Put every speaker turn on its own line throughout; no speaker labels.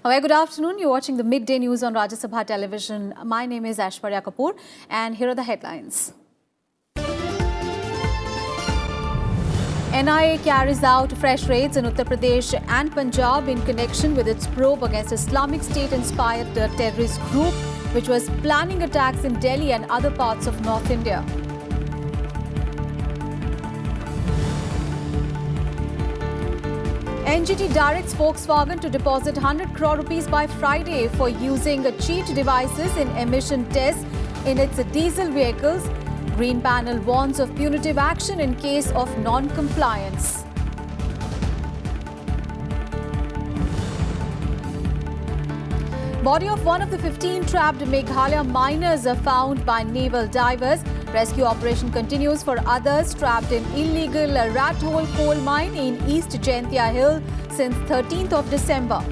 A very good afternoon. You're watching the midday news on Rajya Sabha television. My name is Aishwarya Kapoor and here are the headlines. NIA carries out fresh raids in Uttar Pradesh and Punjab in connection with its probe against Islamic State-inspired terrorist group which was planning attacks in Delhi and other parts of North India. NGT directs Volkswagen to deposit 100 crore rupees by Friday for using cheat devices in emission tests in its diesel vehicles. Green panel warns of punitive action in case of non-compliance. Body of one of the 15 trapped Meghalaya miners are found by naval divers. Rescue operation continues for others trapped in illegal rat hole coal mine in East Jaintia Hill since 13th of December.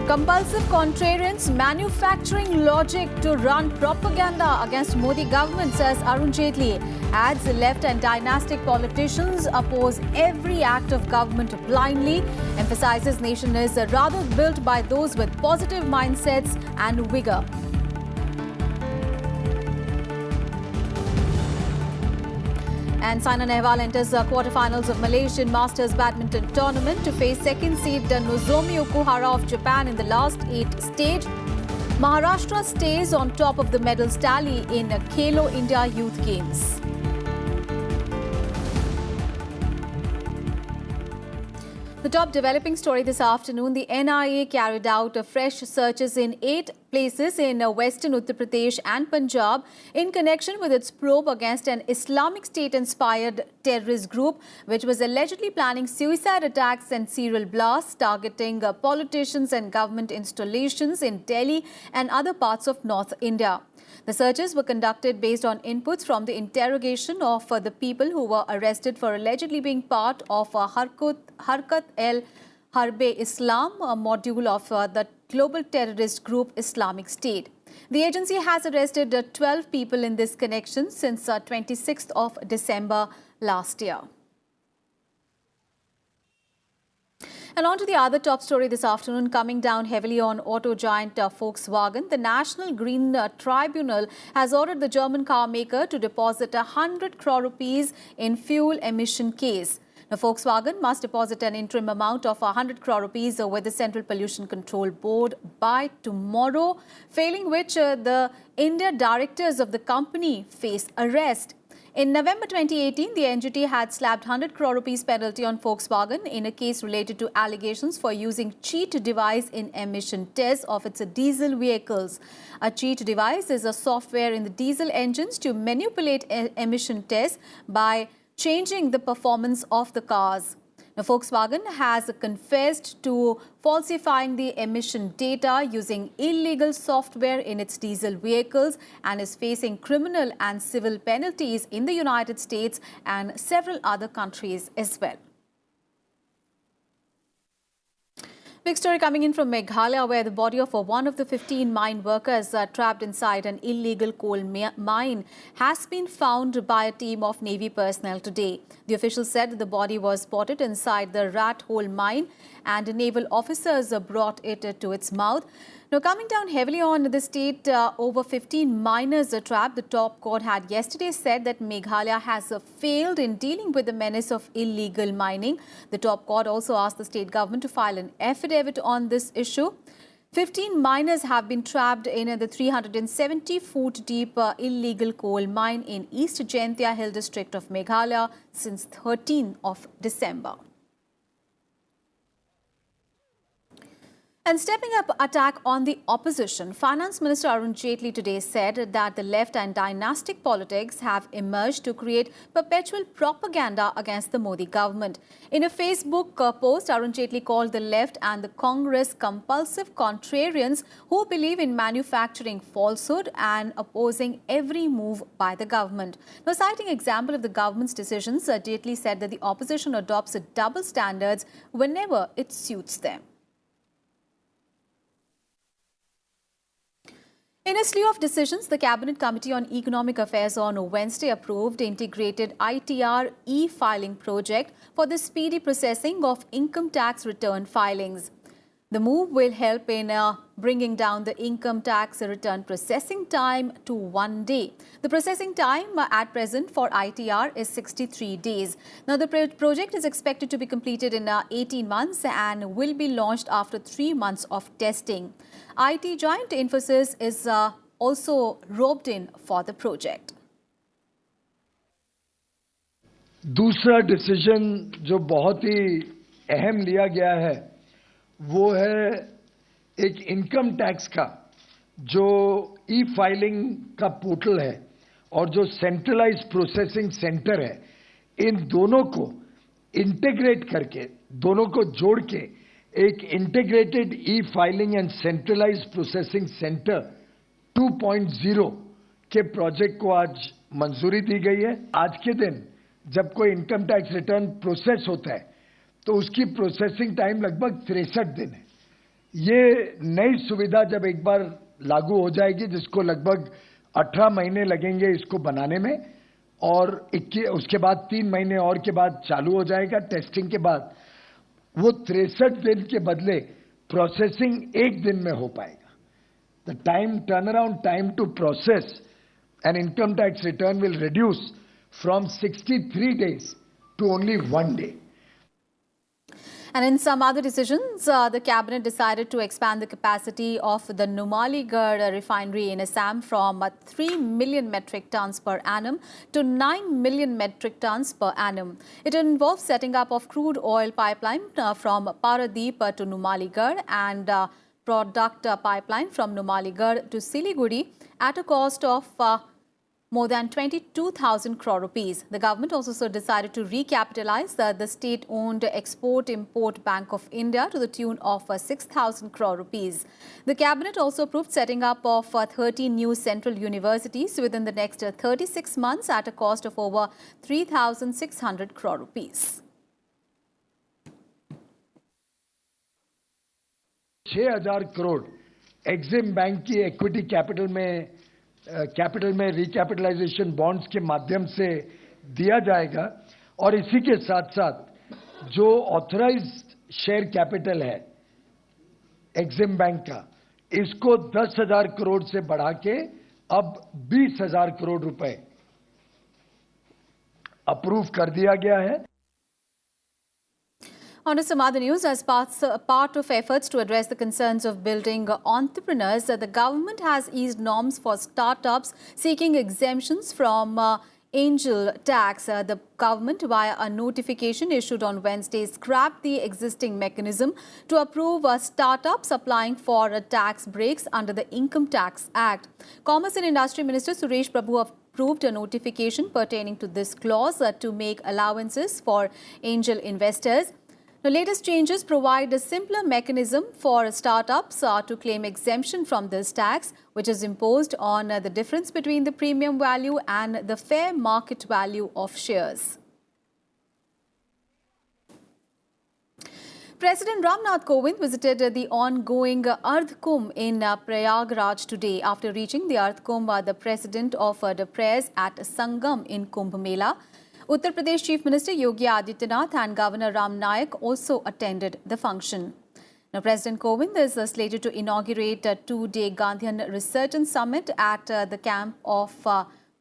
Compulsive contrarians manufacturing logic to run propaganda against Modi government, says Arun Jaitley. Adds left and dynastic politicians oppose every act of government blindly. Emphasizes nation is rather built by those with positive mindsets and vigor. And Saina Nehwal enters the quarterfinals of Malaysian Masters Badminton tournament to face second seed Nozomi Okuhara of Japan in the last 8 stage. Maharashtra stays on top of the medals tally in Khelo India Youth Games. The top developing story this afternoon, the NIA carried out fresh searches in 8 places in western Uttar Pradesh and Punjab in connection with its probe against an Islamic State-inspired terrorist group which was allegedly planning suicide attacks and serial blasts targeting politicians and government installations in Delhi and other parts of North India. The searches were conducted based on inputs from the interrogation of the people who were arrested for allegedly being part of Harkat el-Harb Islam, a module of the global terrorist group Islamic State. The agency has arrested 12 people in this connection since 26th of December last year. And on to the other top story this afternoon, coming down heavily on auto giant Volkswagen. The National Green Tribunal has ordered the German car maker to deposit 100 crore rupees in fuel emission case. Now, Volkswagen must deposit an interim amount of 100 crore rupees with the Central Pollution Control Board by tomorrow, failing which the India directors of the company face arrest. In November 2018, the NGT had slapped 100 crore rupees penalty on Volkswagen in a case related to allegations for using cheat device in emission tests of its diesel vehicles. A cheat device is a software in the diesel engines to manipulate emission tests by changing the performance of the cars. Now, Volkswagen has confessed to falsifying the emission data using illegal software in its diesel vehicles and is facing criminal and civil penalties in the United States and several other countries as well. Big story coming in from Meghalaya, where the body of one of the 15 mine workers trapped inside an illegal coal mine has been found by a team of Navy personnel today. The officials said that the body was spotted inside the rat hole mine and naval officers brought it to its mouth. Now, coming down heavily on the state, over 15 miners are trapped. The top court had yesterday said that Meghalaya has failed in dealing with the menace of illegal mining. The top court also asked the state government to file an affidavit on this issue. 15 miners have been trapped in the 370-foot deep illegal coal mine in East Jaintia Hill district of Meghalaya since 13th of December. And stepping up attack on the opposition, Finance Minister Arun Jaitley today said that the left and dynastic politics have emerged to create perpetual propaganda against the Modi government. In a Facebook post, Arun Jaitley called the left and the Congress compulsive contrarians who believe in manufacturing falsehood and opposing every move by the government. Now, citing example of the government's decisions, Jaitley said that the opposition adopts double standards whenever it suits them. In a slew of decisions, the Cabinet Committee on Economic Affairs on Wednesday approved integrated ITR e-filing project for the speedy processing of income tax return filings. The move will help in bringing down the income tax return processing time to 1 day. The processing time at present for ITR is 63 days. Now, the project is expected to be completed in 18 months and will be launched after 3 months of testing. IT giant Infosys is also roped in for the project.
दूसरा decision जो बहुत ही अहम लिया गया है वो है एक इनकम टैक्स का जो ई फाइलिंग का पोर्टल है और जो सेंट्रलाइज्ड प्रोसेसिंग सेंटर है, इन दोनों को इंटीग्रेट करके, दोनों को जोड़ के एक integrated E filing and centralised processing centre 2.0 के प्रोजेक्ट को आज मंजूरी दी गई है। आज के दिन जब कोई इनकम टैक्स रिटर्न प्रोसेस होता है तो उसकी प्रोसेसिंग टाइम लगभग 63 दिन है। ये नई सुविधा जब एक बार लागू हो जाएगी, जिसको लगभग 18 महीने लगेंगे इसको बनाने में, और उसके बाद 3 महीने और के बाद चालू हो जाएगा टेस्टिंग के बाद, वो 63 दिन के बदले प्रोसेसिंग 1 दिन में हो पाएगा। The time turnaround time to process an income tax return will reduce from 63 days to only 1 day.
And in some other decisions, the Cabinet decided to expand the capacity of the Numaligarh refinery in Assam from 3 million metric tons per annum to 9 million metric tons per annum. It involves setting up of crude oil pipeline from Paradeep to Numaligarh and product pipeline from Numaligarh to Siliguri at a cost of more than 22,000 crore rupees. The government also decided to recapitalize the state-owned Export-Import Bank of India to the tune of 6,000 crore rupees. The cabinet also approved setting up of 13 new central universities within the next 36 months at a cost of over 3,600 crore rupees.
6,000 crore EXIM bank की equity capital में recapitalisation bonds के माध्यम से दिया जाएगा, और इसी के साथ साथ जो ऑथराइज्ड शेयर कैपिटल है एग्जिम बैंक का, इसको 10,000 करोड़ से बढ़ा के अब 20,000 करोड़ रुपए अप्रूव कर दिया गया है।
On to some other news, as part of efforts to address the concerns of building entrepreneurs, the government has eased norms for startups seeking exemptions from angel tax. The government, via a notification issued on Wednesday, scrapped the existing mechanism to approve startups applying for tax breaks under the Income Tax Act. Commerce and Industry Minister Suresh Prabhu approved a notification pertaining to this clause to make allowances for angel investors. The latest changes provide a simpler mechanism for startups to claim exemption from this tax, which is imposed on the difference between the premium value and the fair market value of shares. President Ramnath Kovind visited the ongoing Ardh Kumbh in Prayagraj today. After reaching the Ardh Kumbh, the president offered prayers at Sangam in Kumbh Mela. Uttar Pradesh Chief Minister Yogi Adityanath and Governor Ram Nayak also attended the function. Now, President Kovind is slated to inaugurate a 2-day Gandhian Resurgence Summit at the camp of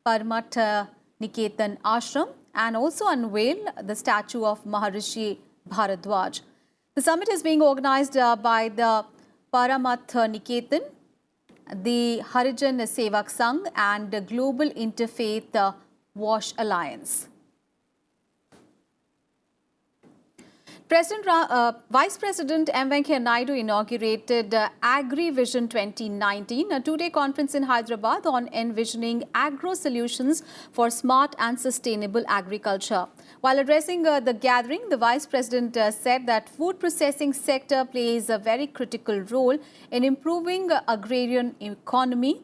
Paramat Niketan Ashram and also unveil the statue of Maharishi Bharadwaj. The summit is being organized by the Paramat Niketan, the Harijan Sevak Sangh and the Global Interfaith Wash Alliance. Vice President M. Venkaiah Naidu inaugurated Agrivision 2019, a 2-day conference in Hyderabad on envisioning agro solutions for smart and sustainable agriculture. While addressing the gathering, the Vice President said that food processing sector plays a very critical role in improving agrarian economy,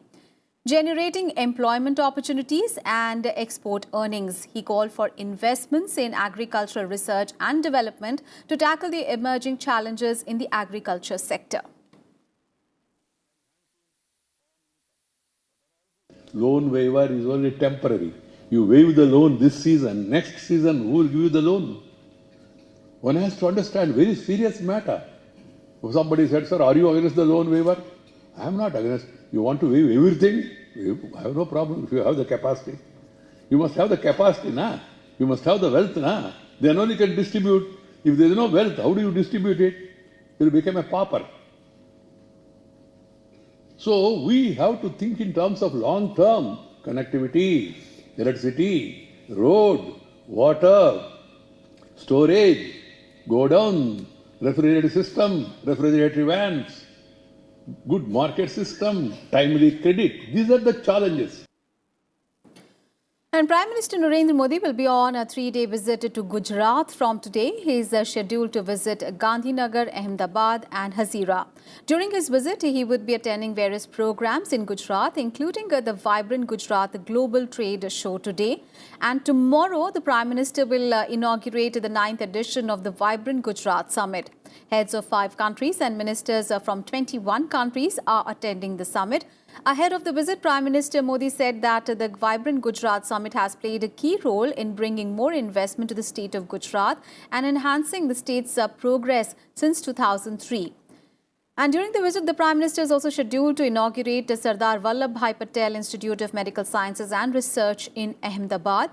generating employment opportunities and export earnings. He called for investments in agricultural research and development to tackle the emerging challenges in the agriculture sector.
loan waiver is only temporary. You waive the loan this season, next season, who will give you the loan? One has to understand very serious matter. If somebody said, sir, are you against the loan waiver? I am not against. You want to waive everything? I have no problem if you have the capacity. You must have the capacity, na? You must have the wealth, na? Then only you can distribute. If there is no wealth, how do you distribute it? You will become a pauper. So we have to think in terms of long-term connectivity, electricity, road, water, storage, go down, refrigerator system, refrigerator vans, good market system, timely credit. These are the challenges.
And Prime Minister Narendra Modi will be on a 3-day visit to Gujarat from today. He is scheduled to visit Gandhinagar, Ahmedabad and Hazira. During his visit, he would be attending various programs in Gujarat, including the Vibrant Gujarat Global Trade Show today. And tomorrow, the Prime Minister will inaugurate the 9th edition of the Vibrant Gujarat Summit. Heads of 5 countries and ministers from 21 countries are attending the summit. Ahead of the visit, Prime Minister Modi said that the Vibrant Gujarat Summit has played a key role in bringing more investment to the state of Gujarat and enhancing the state's progress since 2003. And during the visit, the Prime Minister is also scheduled to inaugurate the Sardar Vallabhbhai Patel Institute of Medical Sciences and Research in Ahmedabad.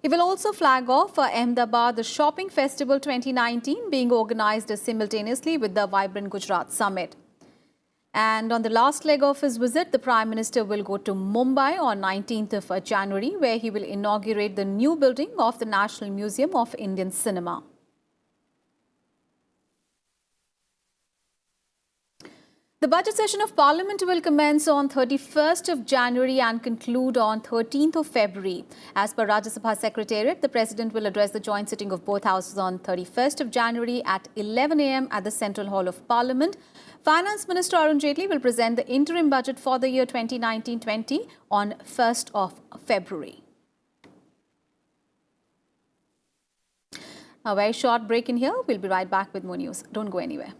He will also flag off Ahmedabad the Shopping Festival 2019 being organized simultaneously with the Vibrant Gujarat Summit. And on the last leg of his visit, the Prime Minister will go to Mumbai on 19th of January, where he will inaugurate the new building of the National Museum of Indian Cinema. The budget session of Parliament will commence on 31st of January and conclude on 13th of February. As per Rajya Sabha Secretariat, the President will address the joint sitting of both houses on 31st of January at 11 a.m. at the Central Hall of Parliament. Finance Minister Arun Jaitley will present the interim budget for the year 2019-20 on 1st of February. A very short break in here. We'll be right back with more news. Don't go anywhere.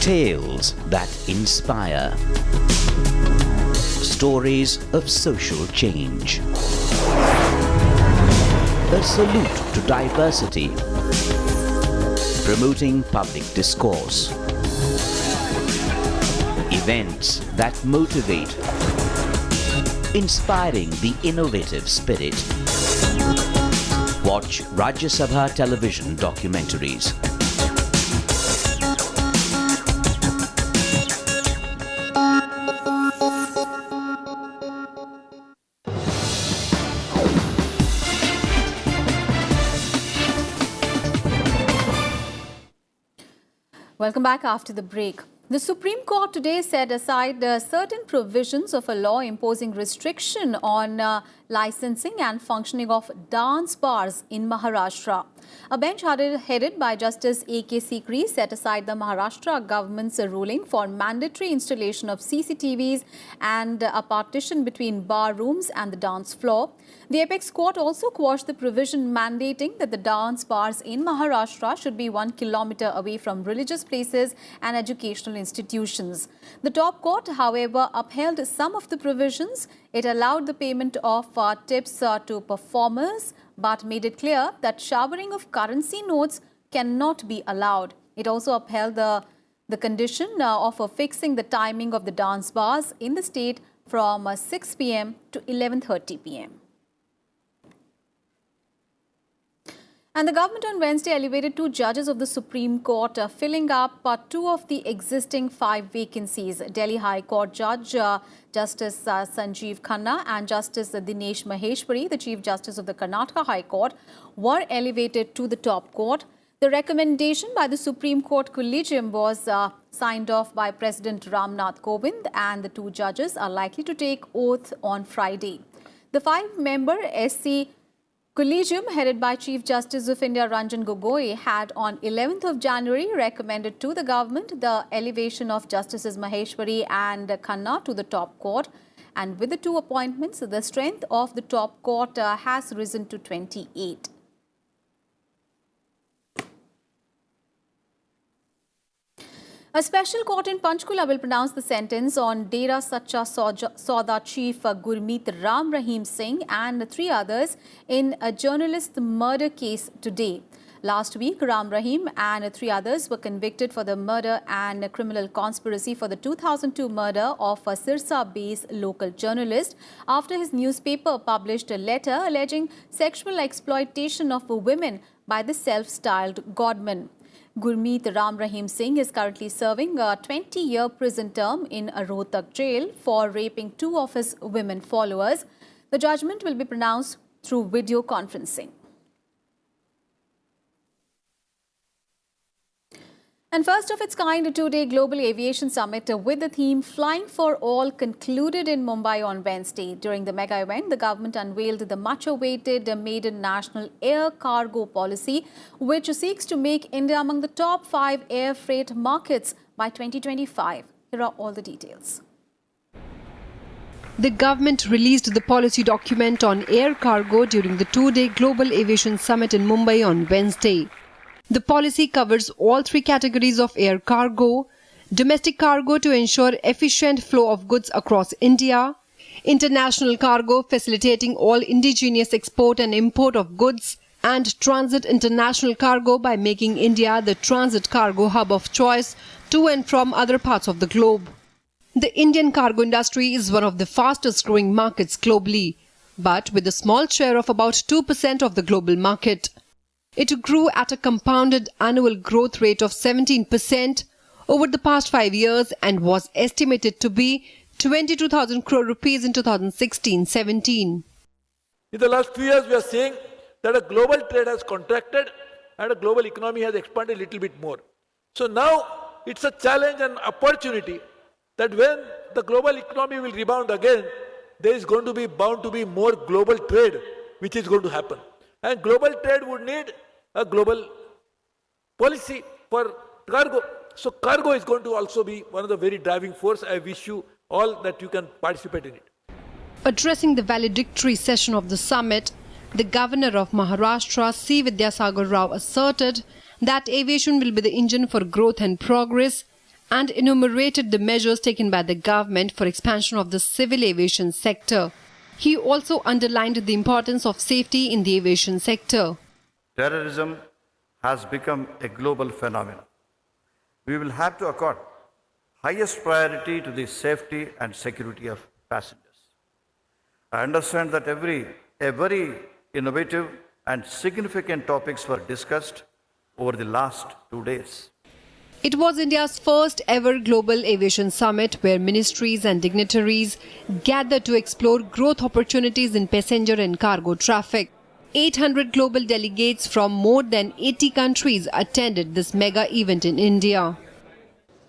Tales that inspire. Stories of social change. A salute to diversity. Promoting public discourse. Events that motivate. Inspiring the innovative spirit. Watch Rajya Sabha television documentaries.
Welcome back after the break. The Supreme Court today set aside certain provisions of a law imposing restriction on licensing and functioning of dance bars in Maharashtra. A bench headed by Justice A.K. Sikri set aside the Maharashtra government's ruling for mandatory installation of CCTVs and a partition between bar rooms and the dance floor. The apex court also quashed the provision mandating that the dance bars in Maharashtra should be 1 kilometer away from religious places and educational institutions. The top court, however, upheld some of the provisions. It allowed the payment of tips to performers, but made it clear that showering of currency notes cannot be allowed. It also upheld the condition of fixing the timing of the dance bars in the state from 6 p.m. to 11:30 p.m. And the government on Wednesday elevated 2 judges of the Supreme Court, filling up 2 of the existing 5 vacancies. Delhi High Court Judge Justice Sanjeev Khanna and Justice Dinesh Maheshwari, the Chief Justice of the Karnataka High Court, were elevated to the top court. The recommendation by the Supreme Court Collegium was signed off by President Ramnath Kovind, and the 2 judges are likely to take oath on Friday. The 5-member SC Collegium, headed by Chief Justice of India Ranjan Gogoi, had on 11th of January recommended to the government the elevation of Justices Maheshwari and Khanna to the top court. And with the 2 appointments, the strength of the top court has risen to 28. A special court in Panchkula will pronounce the sentence on Dera Sacha Sauda chief Gurmeet Ram Rahim Singh and 3 others in a journalist murder case today. Last week, Ram Rahim and 3 others were convicted for the murder and criminal conspiracy for the 2002 murder of a Sirsa-based local journalist after his newspaper published a letter alleging sexual exploitation of women by the self-styled godman. Gurmeet Ram Rahim Singh is currently serving a 20-year prison term in a Rohtak jail for raping 2 of his women followers. The judgment will be pronounced through video conferencing. And first of its kind, a 2-day global aviation summit with the theme Flying for All concluded in Mumbai on Wednesday. During the mega event, the government unveiled the much-awaited maiden national air cargo policy, which seeks to make India among the top 5 air freight markets by 2025. Here are all the details.
The government released the policy document on air cargo during the 2-day global aviation summit in Mumbai on Wednesday. The policy covers all 3 categories of air cargo: domestic cargo to ensure efficient flow of goods across India, international cargo facilitating all indigenous export and import of goods, and transit international cargo by making India the transit cargo hub of choice to and from other parts of the globe. The Indian cargo industry is one of the fastest growing markets globally, but with a small share of about 2% of the global market. It grew at a compounded annual growth rate of 17% over the past 5 years and was estimated to be 22,000 crore rupees in 2016-17.
In the last few years, we are seeing that a global trade has contracted and a global economy has expanded a little bit more. So now it's a challenge and opportunity that when the global economy will rebound again, there is going to be bound to be more global trade which is going to happen. And global trade would need a global policy for cargo. So cargo is going to also be one of the very driving force. I wish you all that you can participate in it.
Addressing the valedictory session of the summit, the governor of Maharashtra, C. Vidyasagar Rao, asserted that aviation will be the engine for growth and progress and enumerated the measures taken by the government for expansion of the civil aviation sector. He also underlined the importance of safety in the aviation sector.
Terrorism has become a global phenomenon. We will have to accord highest priority to the safety and security of passengers. I understand that a very innovative and significant topics were discussed over the last 2 days.
It was India's first ever global aviation summit where ministries and dignitaries gathered to explore growth opportunities in passenger and cargo traffic. 800 global delegates from more than 80 countries attended this mega event in India.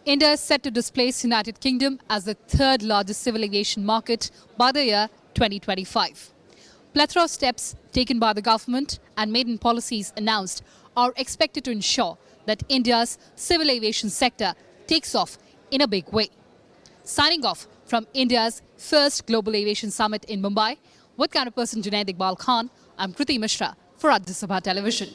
India is set to displace United Kingdom as the 3rd largest civil aviation market by the year 2025. Plethora of steps taken by the government and maiden policies announced are expected to ensure that India's civil aviation sector takes off in a big way. Signing off from India's first global aviation summit in Mumbai, with camera person Junaid Iqbal Khan, I'm Kriti Mishra for Rajya Sabha Television.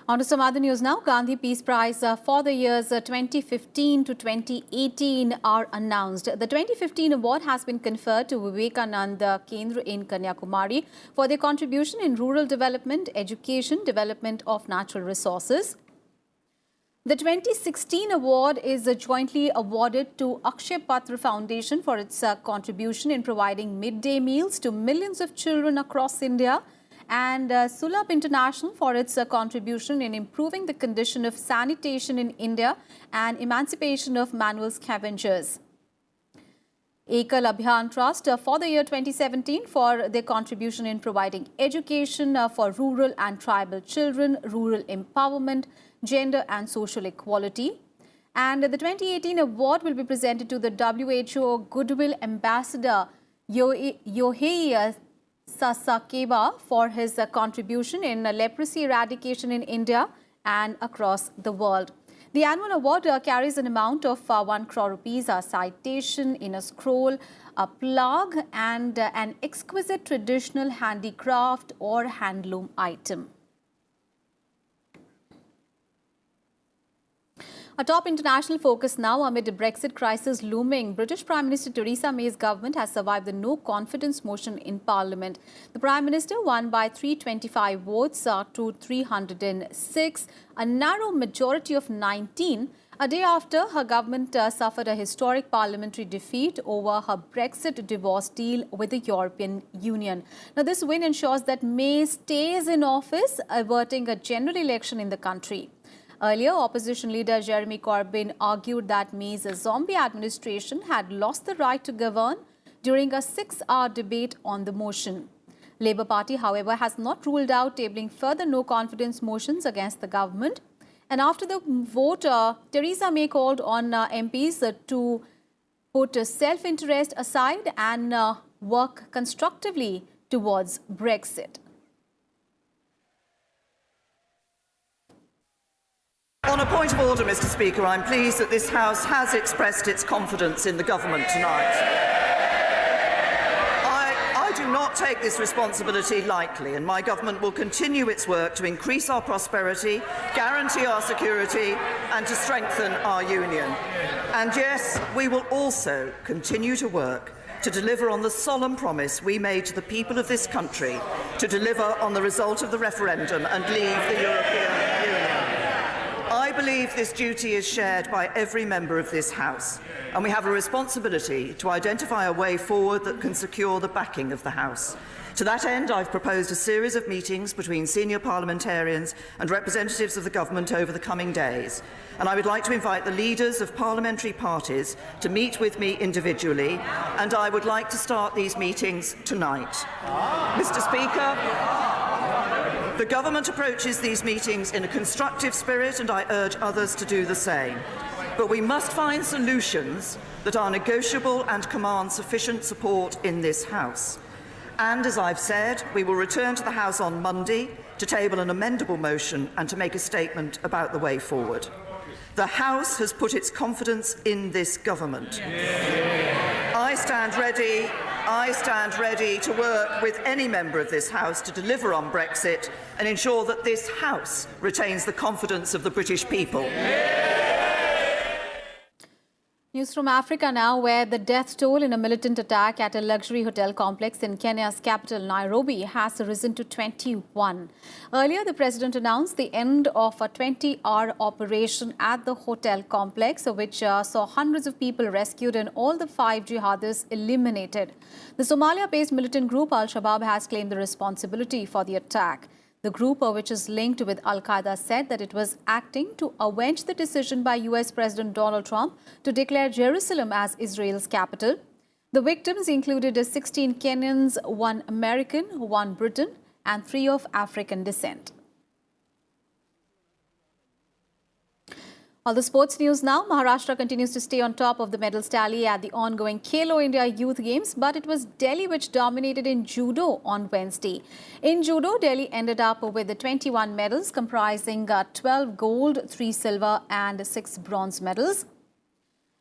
On to some other news now. Gandhi Peace Prize for the years 2015 to 2018 are announced. The 2015 award has been conferred to Vivekananda Kendra in Kanyakumari for their contribution in rural development, education, development of natural resources. The 2016 award is jointly awarded to Akshay Patra Foundation for its contribution in providing midday meals to millions of children across India, and Sulabh International for its contribution in improving the condition of sanitation in India and emancipation of manual scavengers. Ekal Abhiyan Trust for the year 2017 for their contribution in providing education for rural and tribal children, rural empowerment, gender and social equality. And the 2018 award will be presented to the WHO Goodwill Ambassador Yohei Sasakeba for his contribution in leprosy eradication in India and across the world. The annual award carries an amount of 1 crore rupees, a citation in a scroll, a plug and an exquisite traditional handicraft or handloom item. A top international focus now amid a Brexit crisis looming. British Prime Minister Theresa May's government has survived the no confidence motion in Parliament. The Prime Minister won by 325 votes to 306, a narrow majority of 19, a day after her government suffered a historic parliamentary defeat over her Brexit divorce deal with the European Union. Now, this win ensures that May stays in office, averting a general election in the country. Earlier, opposition leader Jeremy Corbyn argued that May's zombie administration had lost the right to govern during a 6-hour debate on the motion. Labour Party, however, has not ruled out tabling further no-confidence motions against the government. And after the vote, Theresa May called on MPs to put self-interest aside and work constructively towards Brexit.
On a point of order, Mr. Speaker, I'm pleased that this House has expressed its confidence in the government tonight. I do not take this responsibility lightly, and my government will continue its work to increase our prosperity, guarantee our security, and to strengthen our union. And yes, we will also continue to work to deliver on the solemn promise we made to the people of this country to deliver on the result of the referendum and leave the European Union. I believe this duty is shared by every member of this House, and we have a responsibility to identify a way forward that can secure the backing of the House. To that end, I've proposed a series of meetings between senior parliamentarians and representatives of the government over the coming days, and I would like to invite the leaders of parliamentary parties to meet with me individually, and I would like to start these meetings tonight. Mr. Speaker, the government approaches these meetings in a constructive spirit, and I urge others to do the same. But we must find solutions that are negotiable and command sufficient support in this House. And as I've said, we will return to the House on Monday to table an amendable motion and to make a statement about the way forward. The House has put its confidence in this government. I stand ready to work with any member of this House to deliver on Brexit and ensure that this House retains the confidence of the British people.
News from Africa now, where the death toll in a militant attack at a luxury hotel complex in Kenya's capital, Nairobi, has risen to 21. Earlier, the president announced the end of a 20-hour operation at the hotel complex, which saw hundreds of people rescued and all the 5 jihadists eliminated. The Somalia-based militant group Al-Shabaab has claimed the responsibility for the attack. The group, which is linked with Al-Qaeda, said that it was acting to avenge the decision by US President Donald Trump to declare Jerusalem as Israel's capital. The victims included 16 Kenyans, 1 American, 1 Briton, and 3 of African descent. All the sports news now. Maharashtra continues to stay on top of the medals tally at the ongoing Khelo India Youth Games, but it was Delhi which dominated in judo on Wednesday. In judo, Delhi ended up with 21 medals comprising 12 gold, 3 silver and 6 bronze medals.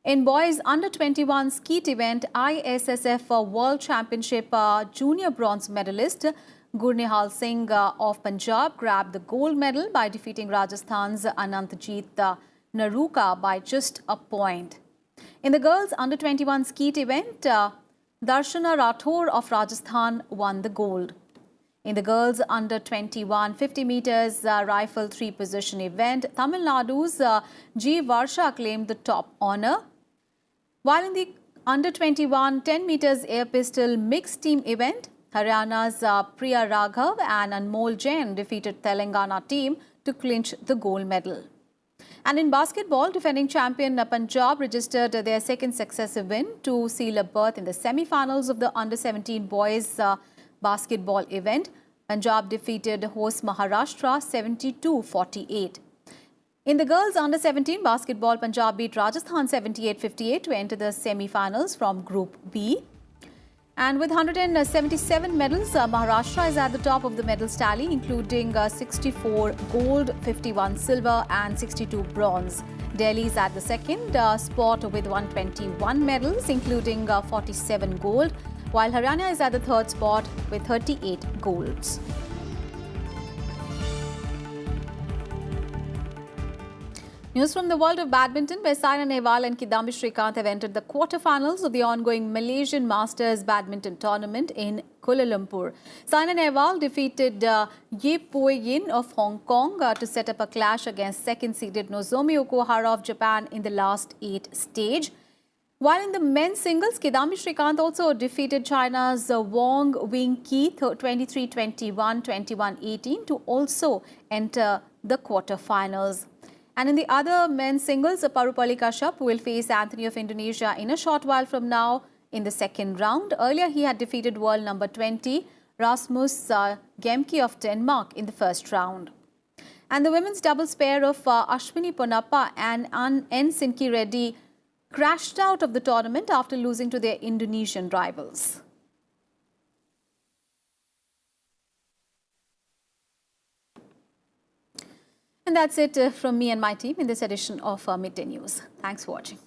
In boys under-21 skeet event, ISSF World Championship junior bronze medalist Gurnihal Singh of Punjab grabbed the gold medal by defeating Rajasthan's Anantjeet Naruka by just a point. In the girls under-21 skeet event, Darshana Rathore of Rajasthan won the gold. In the girls under-21 50 meters rifle 3-position event, Tamil Nadu's G. Varsha claimed the top honour. While in the under-21 10 meters air pistol mixed team event, Haryana's Priya Raghav and Anmol Jain defeated Telangana team to clinch the gold medal. And in basketball, defending champion Punjab registered their second successive win to seal a berth in the semi-finals of the under-17 boys basketball event. Punjab defeated host Maharashtra 72-48. In the girls under-17 basketball, Punjab beat Rajasthan 78-58 to enter the semi-finals from Group B. And with 177 medals, Maharashtra is at the top of the medals tally, including 64 gold, 51 silver and 62 bronze. Delhi is at the second spot with 121 medals, including 47 gold, while Haryana is at the third spot with 38 golds. News from the world of badminton, where Saina Nehwal and Kidambi Srikanth have entered the quarterfinals of the ongoing Malaysian Masters badminton tournament in Kuala Lumpur. Saina Nehwal defeated Ye Pui-yin of Hong Kong to set up a clash against second-seeded Nozomi Okuhara of Japan in the last 8 stage. While in the men's singles, Kidambi Srikanth also defeated China's Wong Wing-Ki 23-21, 21-18 to also enter the quarterfinals. And in the other men's singles, Parupalli Kashyap will face Anthony of Indonesia in a short while from now in the second round. Earlier, he had defeated world number 20, Rasmus Gemke of Denmark in the first round. And the women's doubles pair of Ashwini Ponnappa and N. Sinki Reddy crashed out of the tournament after losing to their Indonesian rivals. And that's it from me and my team in this edition of Midday News. Thanks for watching.